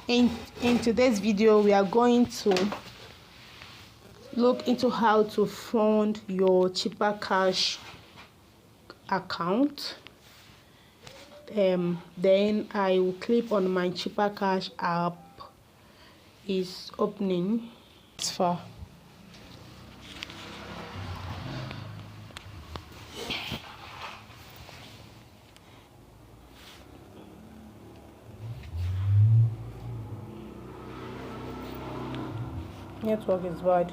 In today's video, we are going to look into how to fund your cheaper cash account. Then I will click on my cheaper cash app. Is opening. It's far. Network is bad.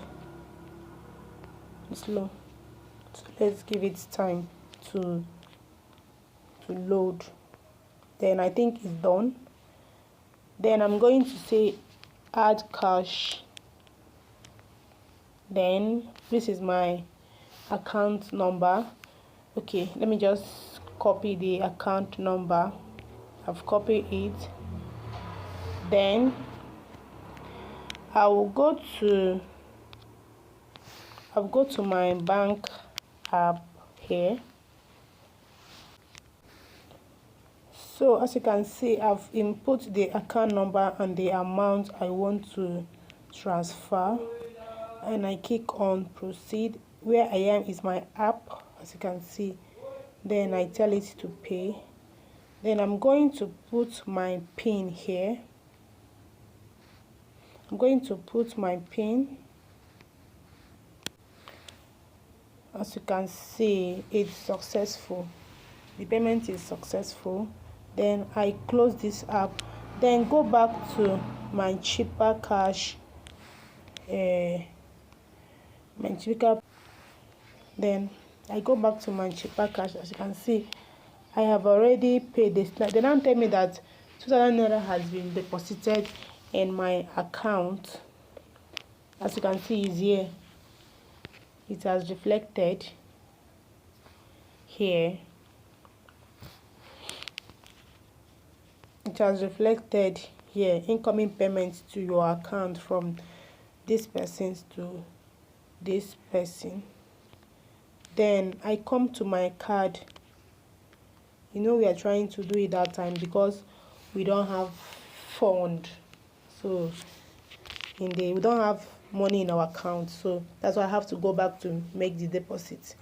It's slow. So let's give it time to load. Then I think it's done. Then I'm going to say add cash. Then this is my account number. Okay, let me just copy the account number. I've copied it. Then I'll go to my bank app here. So as you can see, I've input the account number and the amount I want to transfer, and I click on proceed. Where I am is my app, as you can see. Then I tell it to pay. Then I'm going to put my PIN here. I'm going to put my PIN. As you can see, it's successful. The payment is successful. Then I close this app. Then go back to my cheaper cash. Then I go back to my cheaper cash. As you can see, I have already paid this. They now tell me that 2,000 naira has been deposited in my account. As you can see, is here. It has reflected here. It has reflected here. Incoming payments to your account from this person to this person. Then I come to my card. You know, we are trying to do it that time because we don't have fund. So we don't have money in our account, so that's why I have to go back to make the deposit.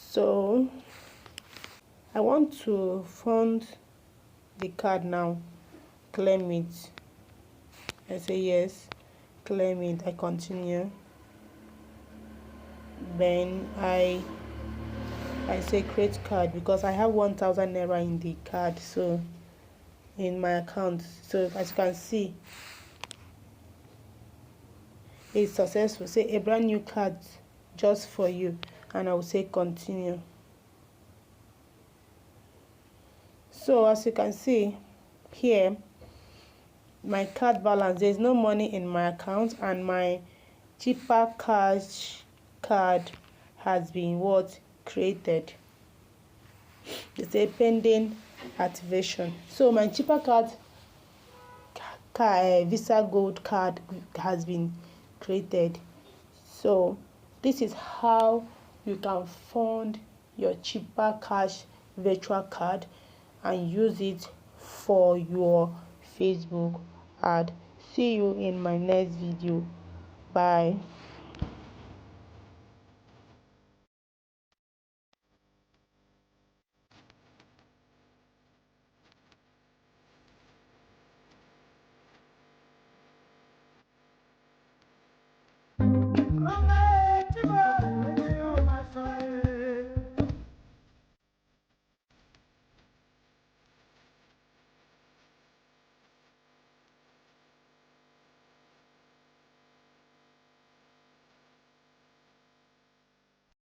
So I want to fund the card now. Claim it. I say yes. Claim it. I continue. Then I say create card because I have 1,000 naira in the card, so in my account. So as you can see, it's successful. Say a brand new card just for you, and I will say continue. So as you can see here, my card balance, there's no money in my account, and my cheaper cash card has been created. They say pending activation. So my cheaper Visa Gold card has been created. So this is how you can fund your cheaper cash virtual card and use it for your Facebook ad. See you in my next video. Bye.